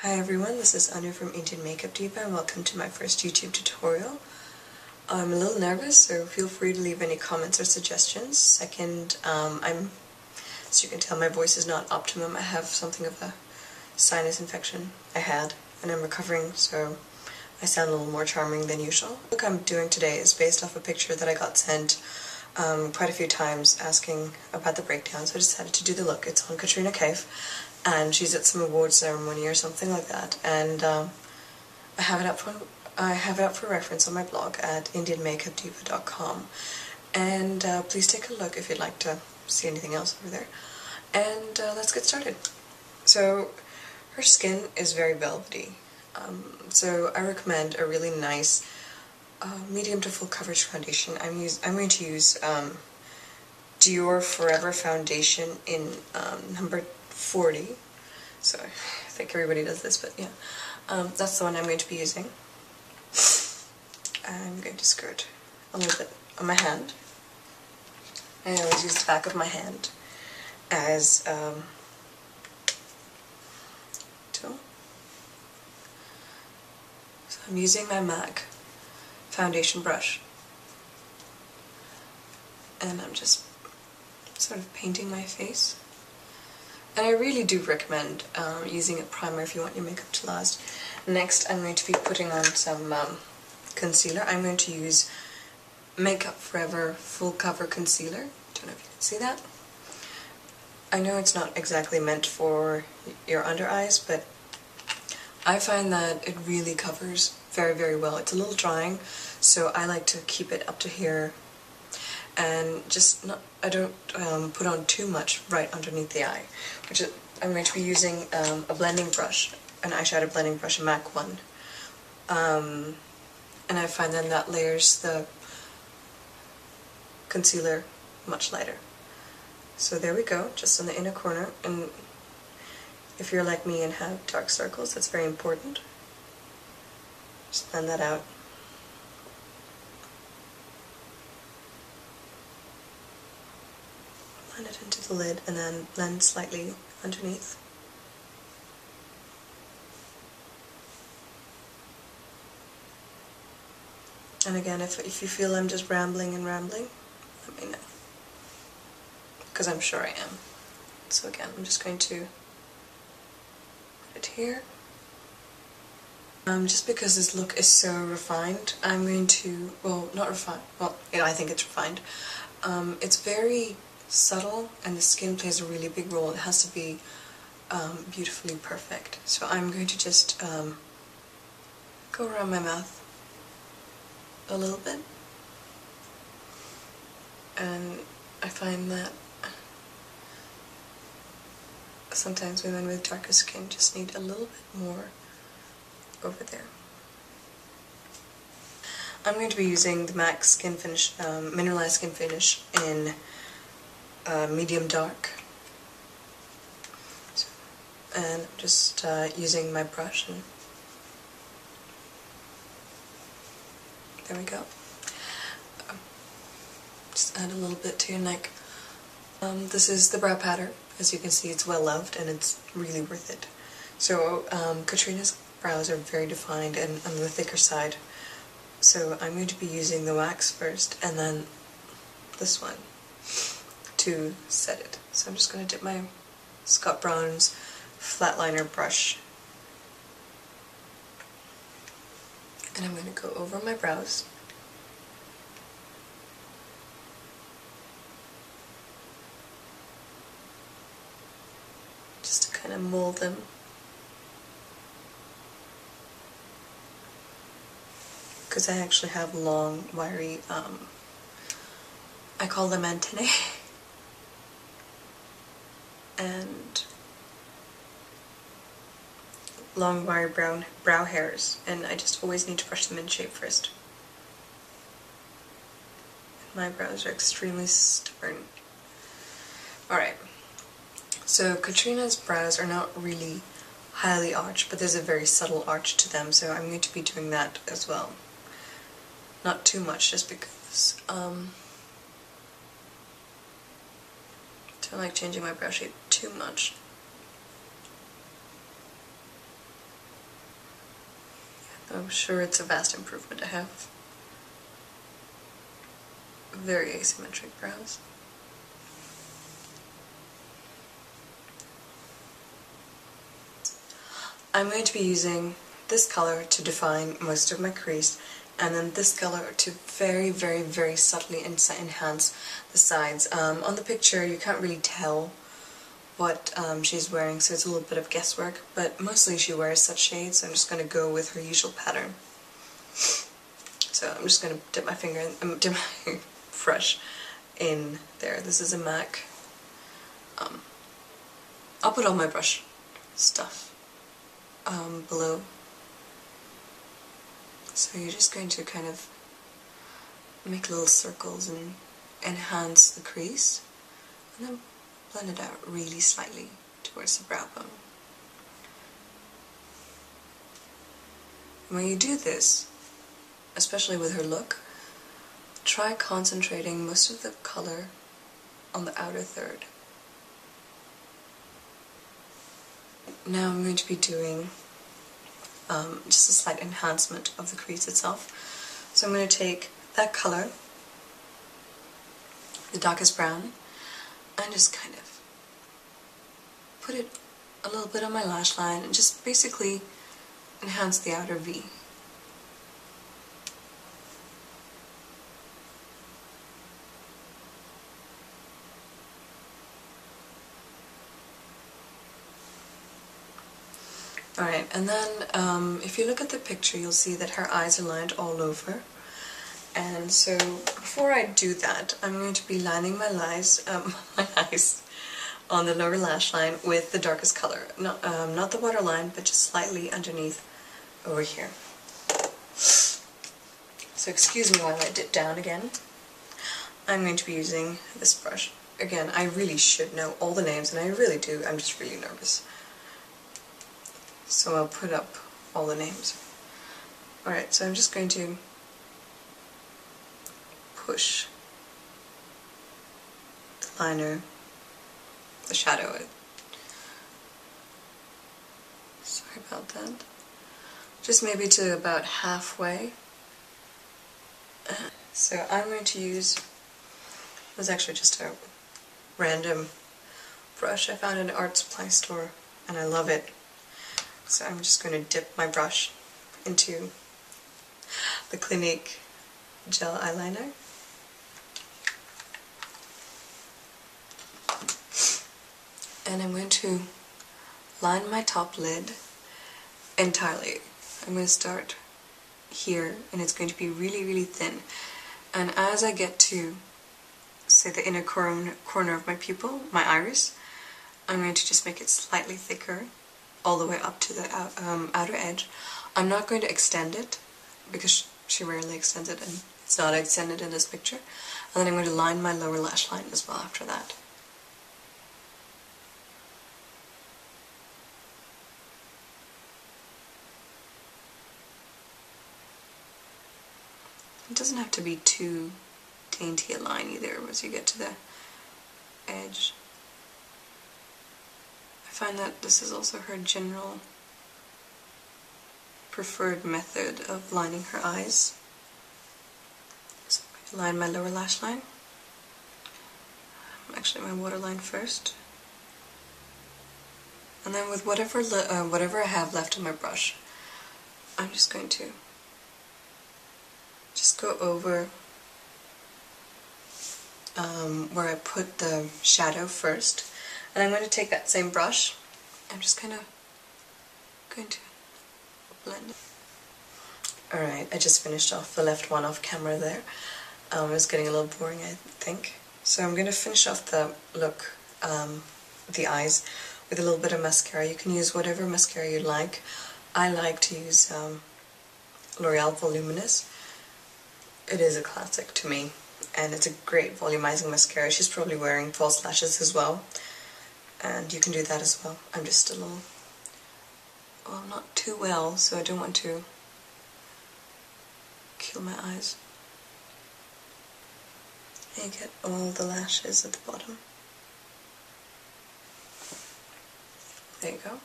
Hi everyone, this is Anu from Indian Makeup Diva and welcome to my first YouTube tutorial. I'm a little nervous, so feel free to leave any comments or suggestions. Second, as you can tell, my voice is not optimum. I have something of a sinus infection. And I'm recovering, so I sound a little more charming than usual. The look I'm doing today is based off a picture that I got sent quite a few times asking about the breakdown, so I decided to do the look. It's on Katrina Kaif, and she's at some award ceremony or something like that, and I have it up for reference on my blog at indianmakeupdiva.com, and please take a look if you'd like to see anything else over there. And let's get started. So her skin is very velvety, so I recommend a really nice medium to full coverage foundation. I'm going to use Dior Forever foundation in number 40. So I think everybody does this, but yeah, that's the one I'm going to be using. I'm going to skirt a little bit on my hand. I always use the back of my hand as tool. So I'm using my MAC foundation brush, and I'm just sort of painting my face. And I really do recommend using a primer if you want your makeup to last. Next, I'm going to be putting on some concealer. I'm going to use Makeup Forever Full Cover Concealer. Don't know if you can see that. I know it's not exactly meant for your under eyes, but I find that it really covers very, very well. It's a little drying, so I like to keep it up to here, and I don't put on too much right underneath the eye, which I'm going to be using a blending brush, an eyeshadow blending brush, a MAC one, and I find then that layers the concealer much lighter. So there we go, just on the inner corner, and if you're like me and have dark circles, that's very important. Just blend that out. Blend it into the lid and then blend slightly underneath. And again, if you feel I'm just rambling, let me know, because I'm sure I am. So again, I'm just going to put it here. Just because this look is so refined, I'm going to, well, not refined, well, I think it's refined. It's very subtle, and the skin plays a really big role. It has to be beautifully perfect. So I'm going to just go around my mouth a little bit, and I find that sometimes women with darker skin just need a little bit more over there. I'm going to be using the MAC Skinfinish, Mineralized Skinfinish in medium dark, and I'm just using my brush, and there we go. Just add a little bit to your neck. This is the brow powder. As you can see, it's well loved and it's really worth it. So Katrina's brows are very defined and on the thicker side, so I'm going to be using the wax first and then this one to set it. So I'm just going to dip my Scott Brown's flatliner brush, and I'm going to go over my brows. Just to kind of mold them. Because I actually have long, wiry, I call them antennae, and long, wiry brow hairs, and I just always need to brush them in shape first. My brows are extremely stubborn. Alright, so Katrina's brows are not really highly arched, but there's a very subtle arch to them, so I'm going to be doing that as well. Not too much, just because I don't like changing my brow shape too much. I'm sure it's a vast improvement. I have very asymmetric brows. I'm going to be using this color to define most of my crease, and then this color to very, very, very subtly enhance the sides. On the picture you can't really tell what she's wearing, so it's a little bit of guesswork, but mostly she wears such shades, so I'm just going to go with her usual pattern. So I'm just going to dip my finger in, dip my brush in there. This is a MAC. I'll put all my brush stuff below. So you're just going to kind of make little circles and enhance the crease, and then blend it out really slightly towards the brow bone. And when you do this, especially with her look, try concentrating most of the color on the outer third. Now I'm going to be doing just a slight enhancement of the crease itself. So I'm going to take that color, the darkest brown, and just kind of put it a little bit on my lash line and just basically enhance the outer V. Alright, and then if you look at the picture you'll see that her eyes are lined all over. And so before I do that, I'm going to be lining my eyes on the lower lash line with the darkest color. Not the waterline, but just slightly underneath over here. So excuse me while I dip down again. I'm going to be using this brush. Again, I really should know all the names, and I really do. I'm just really nervous. So I'll put up all the names. Alright, so I'm just going to push the liner, the shadow. Sorry about that. Just maybe to about halfway. So I'm going to use, it was actually just a random brush I found in an art supply store, and I love it. So I'm just going to dip my brush into the Clinique gel eyeliner. And I'm going to line my top lid entirely. I'm going to start here, and it's going to be really, really thin. And as I get to, say, the inner corner of my pupil, my iris, I'm going to just make it slightly thicker all the way up to the outer edge. I'm not going to extend it, because she rarely extends it, and it's not extended in this picture. And then I'm going to line my lower lash line as well after that. It doesn't have to be too dainty a line either once you get to the edge. I find that this is also her general preferred method of lining her eyes. So I'm going to line my lower lash line. Actually my waterline first. And then with whatever I have left on my brush, I'm just going to just go over where I put the shadow first, and I'm going to take that same brush. I'm just kind of going to blend it. Alright, I just finished off the left one off camera there. It was getting a little boring, I think. So I'm going to finish off the look, the eyes, with a little bit of mascara. You can use whatever mascara you like. I like to use L'Oreal Voluminous. It is a classic to me, and it's a great volumizing mascara. She's probably wearing false lashes as well, and you can do that as well. I'm just a little, well, not too well, so I don't want to kill my eyes. And you get all the lashes at the bottom. There you go.